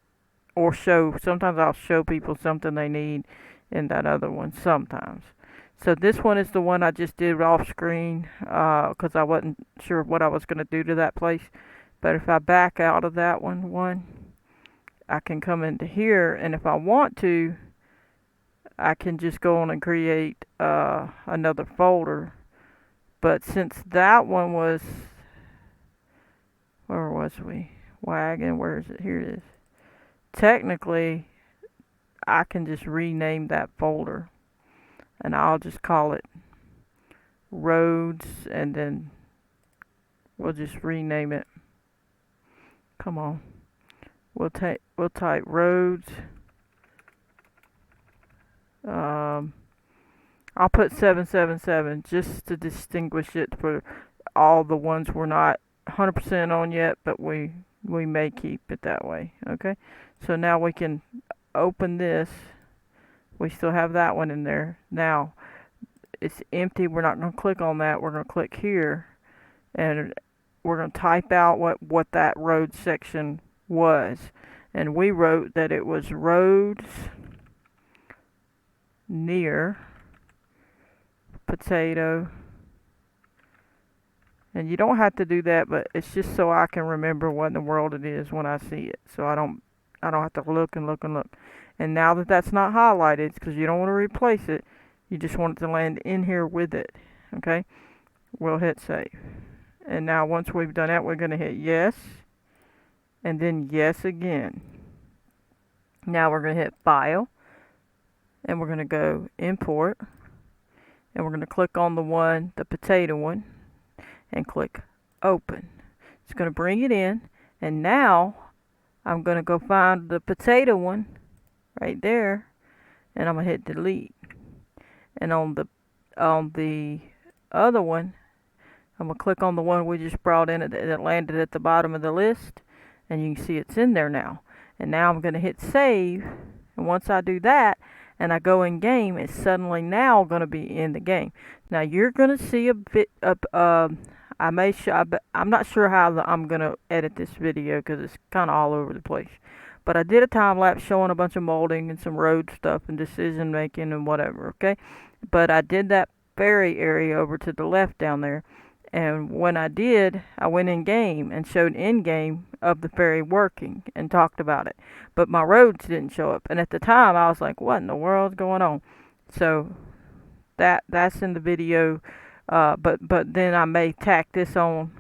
Or sometimes I'll show people something they need in that other one, sometimes. So this one is the one I just did off screen because I wasn't sure what I was going to do to that place. But if I back out of that one, I can come into here, and if I want to, I can just go on and create another folder. But since that one was, where was we? Wagon, where is it? Here it is. Technically, I can just rename that folder. And I'll just call it roads, and then we'll just rename it. Come on. We'll type roads. I'll put 777 just to distinguish it for all the ones we're not 100% on yet, but we may keep it that way. Okay, so now we can open this. We still have that one in there. Now, it's empty. We're not going to click on that. We're going to click here, and we're going to type out what that road section was. And we wrote that it was roads near potato. And you don't have to do that, but it's just so I can remember what in the world it is when I see it. So I don't have to look and look and look. And now that that's not highlighted, because you don't want to replace it, you just want it to land in here with it. Okay? We'll hit save. And now once we've done that, we're going to hit yes. And then yes again. Now we're going to hit File. And we're going to go Import. And we're going to click on the potato one. And click Open. It's going to bring it in. And now I'm going to go find the potato one right there, and I'm going to hit delete. and on the other one, I'm gonna click on the one we just brought in that landed at the bottom of the list, and you can see it's in there now. And now I'm gonna hit save, and once I do that and I go in game, it's suddenly now gonna be in the game. Now you're gonna see a bit of I'm not sure how I'm gonna edit this video because it's kind of all over the place. But I did a time lapse showing a bunch of molding and some road stuff and decision making and whatever. Okay, but I did that ferry area over to the left down there. And when I did, I went in game and showed in game of the ferry working and talked about it. But my roads didn't show up. And at the time, I was like, "What in the world's going on?" So that's in the video. But then I may tack this on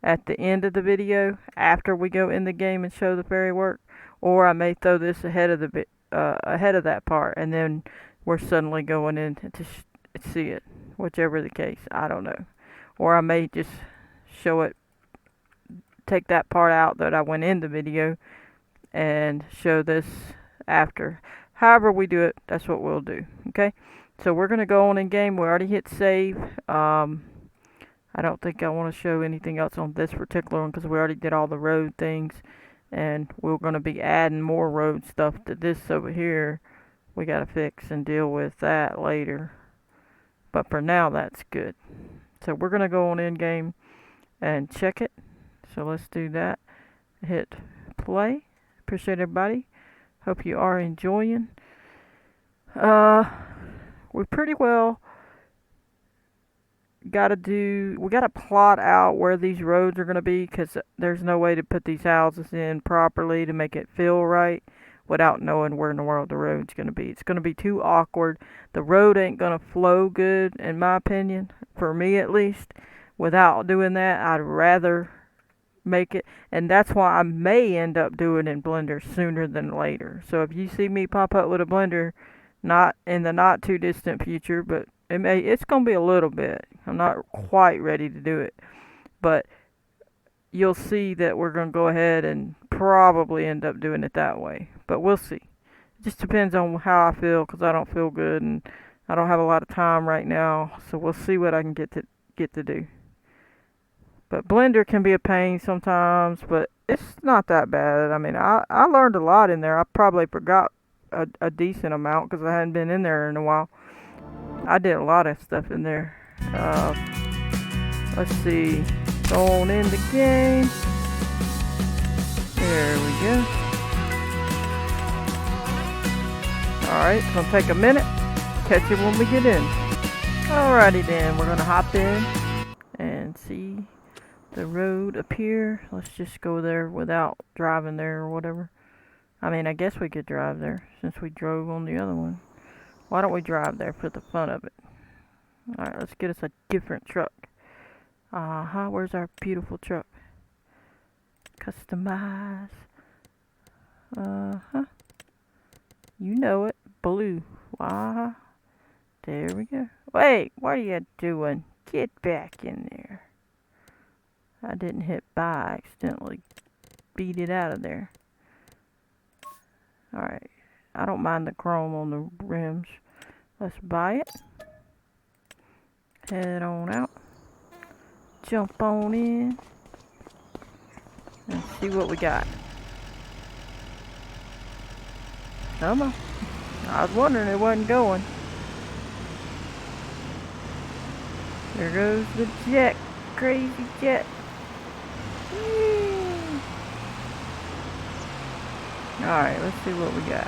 at the end of the video after we go in the game and show the ferry work, or I may throw this ahead of ahead of that part, and then we're suddenly going in to see it. Whichever the case, I don't know. Or I may just show it, take that part out that I went in the video and show this after. However we do it, that's what we'll do. Okay, so we're gonna go on in game. We already hit save. I don't think I want to show anything else on this particular one because we already did all the road things, and we're gonna be adding more road stuff to this over here. We gotta fix and deal with that later, but for now that's good. So we're gonna go on in game and check it. So let's do that. Hit play. Appreciate everybody. Hope you are enjoying. We pretty well we gotta plot out where these roads are gonna be, because there's no way to put these houses in properly to make it feel right without knowing where in the world the road's gonna be. It's gonna be too awkward. The road ain't gonna flow good, in my opinion, for me at least. Without doing that, I'd rather make it, and that's why I may end up doing it in Blender sooner than later. So if you see me pop up with a Blender, not in the not too distant future, but it's gonna be a little bit. I'm not quite ready to do it, but you'll see that we're gonna go ahead and probably end up doing it that way. But we'll see. It just depends on how I feel, because I don't feel good and I don't have a lot of time right now. So we'll see what I can get to do. But Blender can be a pain sometimes, but it's not that bad. I mean, I learned a lot in there. I probably forgot a decent amount because I hadn't been in there in a while. I did a lot of stuff in there. Let's see. Going in the game. There we go. Alright, it's gonna take a minute. Catch it when we get in. Alrighty then, we're gonna hop in and see the road appear. Let's just go there without driving there or whatever. I mean, I guess we could drive there since we drove on the other one. Why don't we drive there for the fun of it? Alright, let's get us a different truck. Where's our beautiful truck? Customize. You know it. Blue. There we go. Wait, what are you doing? Get back in there. I didn't hit buy. I accidentally beat it out of there. Alright. I don't mind the chrome on the rims. Let's buy it. Head on out. Jump on in. And see what we got. Come on. I was wondering it wasn't going. There goes the jet. Crazy jet. Alright, let's see what we got.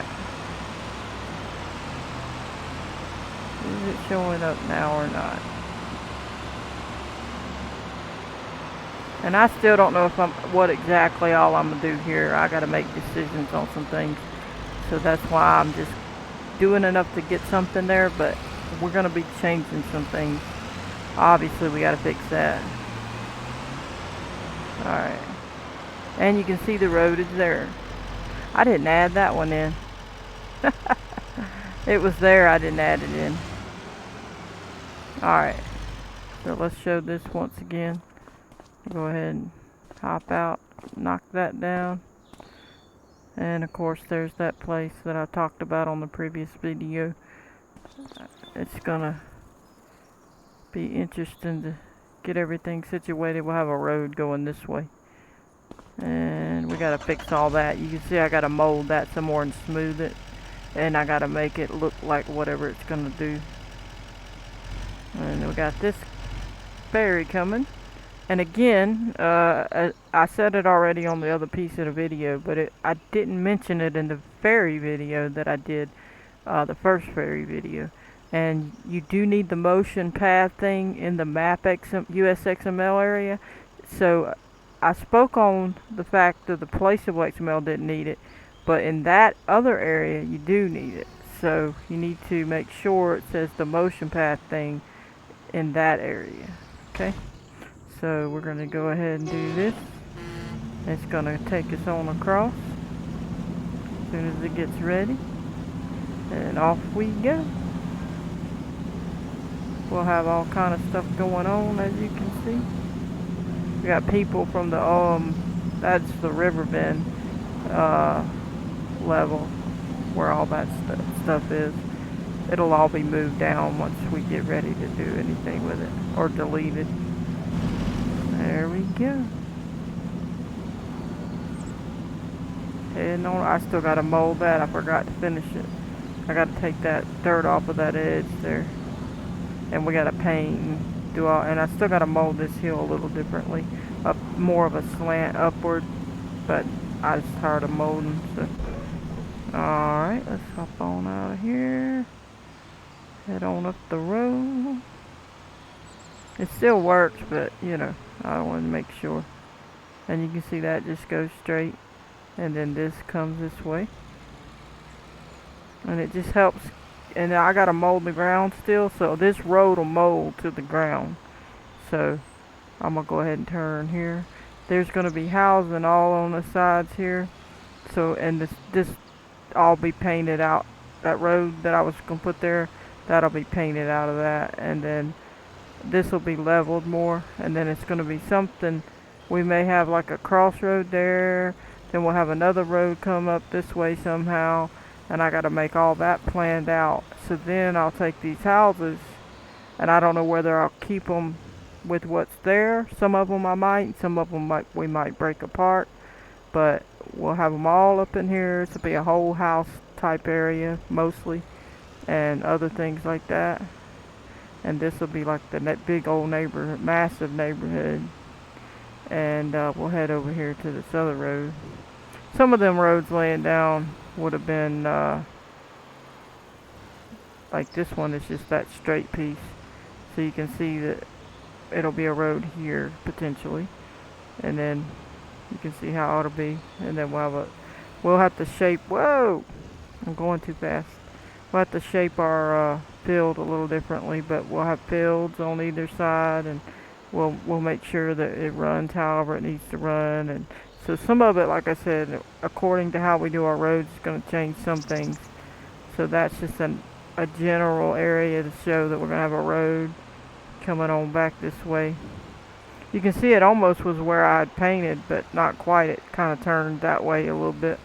Is it showing up now or not? And I still don't know what exactly all I'm gonna do here. I gotta make decisions on some things. So that's why I'm just doing enough to get something there, but we're gonna be changing some things. Obviously we gotta fix that. Alright. And you can see the road is there. I didn't add that one in. It was there, I didn't add it in. Alright. So let's show this once again. Go ahead and hop out, knock that down. And of course there's that place that I talked about on the previous video. It's gonna be interesting to get everything situated. We'll have a road going this way. And we gotta fix all that. You can see I gotta mold that some more and smooth it. And I gotta make it look like whatever it's gonna do. And we got this ferry coming. And again, I said it already on the other piece of the video, but I didn't mention it in the ferry video that I did, the first ferry video. And you do need the motion path thing in the map USXML area. So I spoke on the fact that the placeable XML didn't need it, but in that other area you do need it. So you need to make sure it says the motion path thing in that area. Okay, so we're going to go ahead and do this. It's going to take us on across as soon as it gets ready, and off we go. We'll have all kind of stuff going on, as you can see. We got people from the that's the river bend level where all that stuff is. It'll all be moved down once we get ready to do anything with it, or delete it. There we go. And I still gotta mold that. I forgot to finish it. I gotta take that dirt off of that edge there, and we gotta paint and do all. And I still gotta mold this hill a little differently, up more of a slant upward. But I was tired of molding. So, all right, let's hop on out of here. Head on up the road. It still works, but you know, I want to make sure. And you can see that just goes straight, and then this comes this way, and it just helps. And I gotta mold the ground still, so this road will mold to the ground. So I'm gonna go ahead and turn here. There's gonna be housing all on the sides here. So, and this all be painted out. That road that I was gonna put there, that'll be painted out of that, and then this will be leveled more, and then it's gonna be something. We may have like a crossroad there, then we'll have another road come up this way somehow, and I gotta make all that planned out. So then I'll take these houses, and I don't know whether I'll keep them with what's there. Some of them I might, some of them we might break apart, but we'll have them all up in here. This will be a whole house type area mostly, and other things like that. And this will be like the big old neighborhood, massive neighborhood. And we'll head over here to this other road. Some of them roads laying down would have been like this one is just that straight piece. So you can see that it'll be a road here potentially, and then you can see how it ought to be. And then we'll have to shape. Whoa, I'm going too fast. We'll have to shape our field a little differently, but we'll have fields on either side, and we'll make sure that it runs however it needs to run. And so some of it, like I said, according to how we do our roads, is going to change some things. So that's just a general area to show that we're going to have a road coming on back this way. You can see it almost was where I had painted, but not quite. It kind of turned that way a little bit.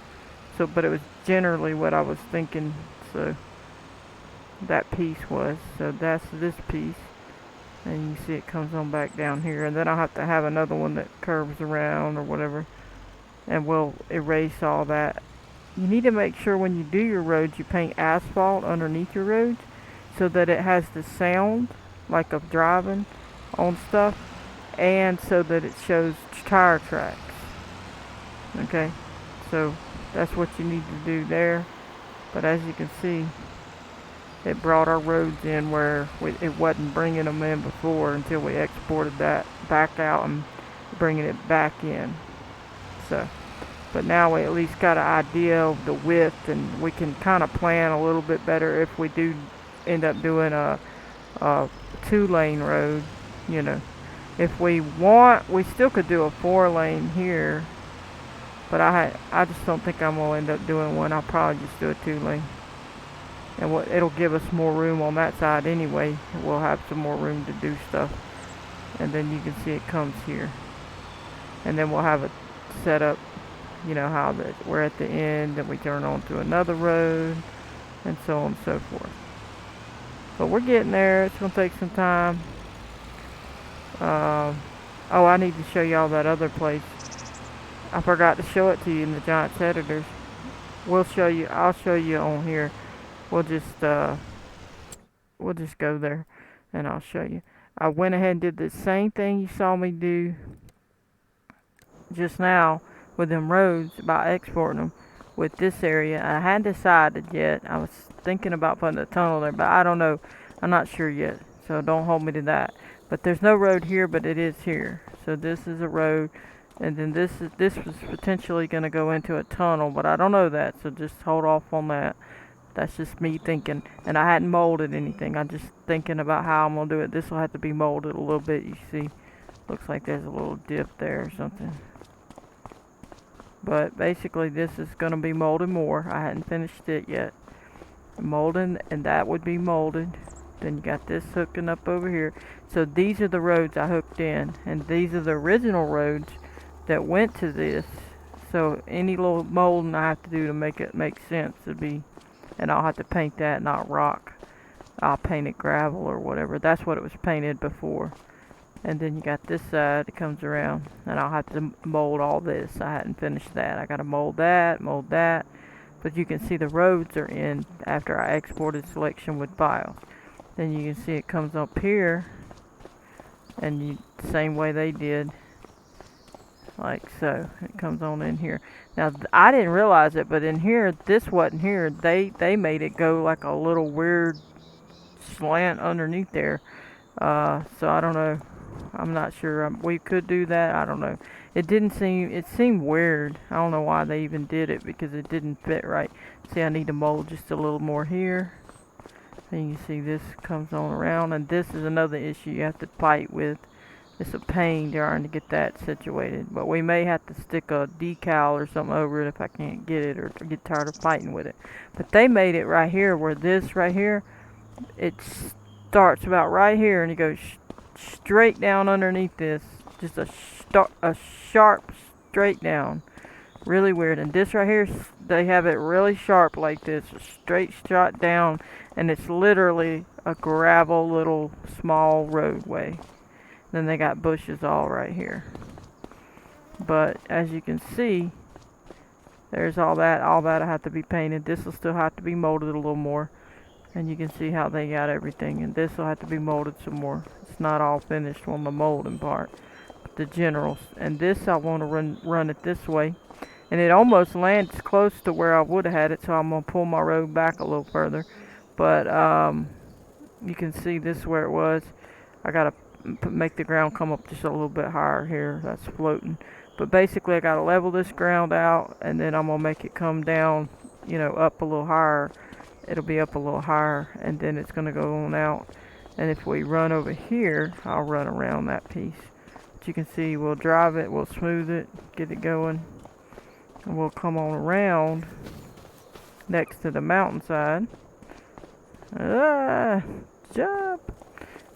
So, but it was generally what I was thinking. So that piece was. So that's this piece. And you see it comes on back down here. And then I'll have to have another one that curves around or whatever. And we'll erase all that. You need to make sure when you do your roads, you paint asphalt underneath your roads so that it has the sound like of driving on stuff, and so that it shows tire tracks. Okay, so that's what you need to do there. But as you can see, it brought our roads in where it wasn't bringing them in before until we exported that back out and bringing it back in. So, but now we at least got an idea of the width, and we can kind of plan a little bit better if we do end up doing a 2-lane road. You know, if we want, we still could do a 4-lane here, but I just don't think I'm gonna end up doing one. I'll probably just do a 2-lane, and it'll give us more room on that side anyway. We'll have some more room to do stuff, and then you can see it comes here, and then we'll have it set up, you know, how we're at the end and we turn on to another road, and so on and so forth. But we're getting there. It's gonna take some time. Oh, I need to show y'all that other place. I forgot to show it to you in the Giants editors. We'll show you. I'll show you on here. We'll just uh, we'll just go there, and I'll show you. I went ahead and did the same thing you saw me do just now with them roads by exporting them with this area. I hadn't decided yet. I was thinking about putting a tunnel there, but I don't know. I'm not sure yet, so don't hold me to that. But there's no road here, but it is here. So this is a road, and then this was potentially going to go into a tunnel, but I don't know that, so just hold off on that. That's just me thinking, and I hadn't molded anything. I'm just thinking about how I'm gonna do it. This will have to be molded a little bit. You see, looks like there's a little dip there or something. But basically this is going to be molded more. I hadn't finished it yet. Molding, and that would be molded. Then you got this hooking up over here. So these are the roads I hooked in, and these are the original roads that went to this. So any little molding I have to do to make it make sense would be, and I'll have to paint that, not rock. I'll paint it gravel or whatever. That's what it was painted before. And then you got this side that comes around, and I'll have to mold all this. I hadn't finished that. I got to mold that. But you can see the roads are in after I exported selection with files. Then you can see it comes up here, and same way they did, like so. It comes on in here. Now I didn't realize it, but in here, this wasn't here. They made it go like a little weird slant underneath there. So I don't know. I'm not sure. We could do that. I don't know. It seemed weird. I don't know why they even did it, because it didn't fit right. See, I need to mold just a little more here. And you can see this comes on around, and this is another issue you have to fight with. It's a pain trying to get that situated. But we may have to stick a decal or something over it if I can't get it, or get tired of fighting with it. But they made it right here, where this right here, it starts about right here, and it goes straight down underneath this, just a sharp straight down, really weird. And this right here, they have it really sharp like this, a straight shot down, and it's literally a gravel little small roadway. Then they got bushes all right here, but as you can see, there's all that I have to be painted. This will still have to be molded a little more. And you can see how they got everything. And this will have to be molded some more. It's not all finished on the molding part. The generals. And this I want to run it this way. And it almost lands close to where I would have had it. So I'm going to pull my road back a little further. But you can see this where it was. I got to make the ground come up just a little bit higher here. That's floating. But basically I got to level this ground out. And then I'm going to make it come down, up a little higher. It'll be up a little higher, and then it's going to go on out. And if we run over here, I'll run around that piece. But you can see we'll drive it, we'll smooth it, get it going, and we'll come on around next to the mountainside. Jump!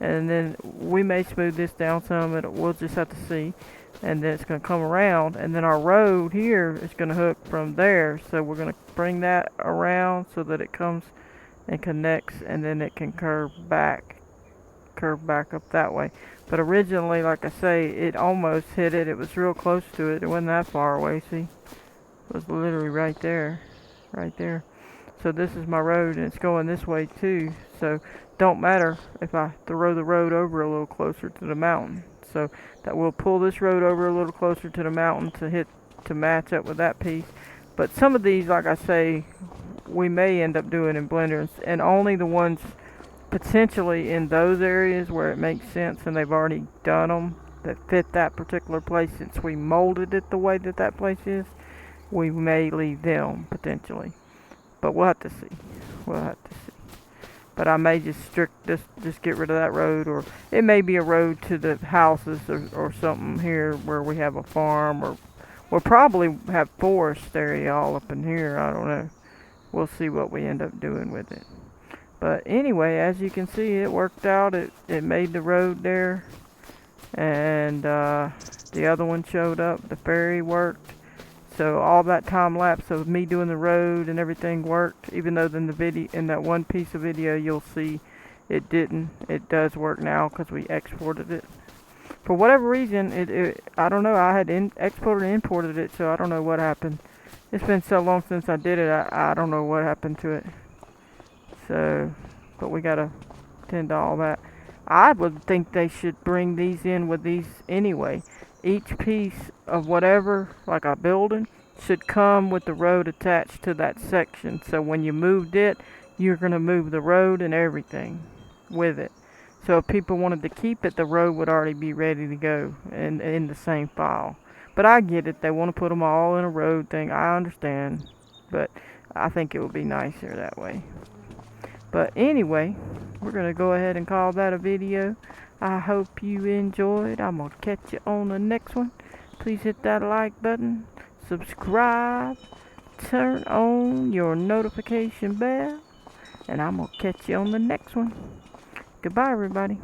And then we may smooth this down some, we'll just have to see. And then it's going to come around, and then our road here is going to hook from there. So we're going to bring that around so that it comes and connects, and then it can curve back up that way. But originally, like I say, it almost hit it. It was real close to it. It wasn't that far away, see? It was literally right there. So this is my road, and it's going this way too. So don't matter if I throw the road over a little closer to the mountain. So that will pull this road over a little closer to the mountain to match up with that piece. But some of these, like I say, we may end up doing in Blender, and only the ones potentially in those areas where it makes sense and they've already done them that fit that particular place, since we molded it the way that place is, we may leave them potentially. But we'll have to see. But I may just get rid of that road, or it may be a road to the houses or something here where we have a farm, or we'll probably have forest area all up in here. I don't know. We'll see what we end up doing with it. But anyway, as you can see, it worked out. It made the road there, and the other one showed up. The ferry worked. So all that time lapse of me doing the road and everything worked, even though in that one piece of video you'll see it didn't. It does work now because we exported it. For whatever reason, I don't know. I had exported and imported it, so I don't know what happened. It's been so long since I did it. I don't know what happened to it. So, but we gotta tend to all that. I would think they should bring these in with these anyway. Each piece of whatever, like a building, should come with the road attached to that section. So when you moved it, you're gonna move the road and everything with it. So if people wanted to keep it, the road would already be ready to go in the same file. But I get it. They want to put them all in a road thing. I understand. But I think it would be nicer that way. But anyway, we're going to go ahead and call that a video. I hope you enjoyed. I'm going to catch you on the next one. Please hit that like button. Subscribe. Turn on your notification bell. And I'm going to catch you on the next one. Goodbye, everybody.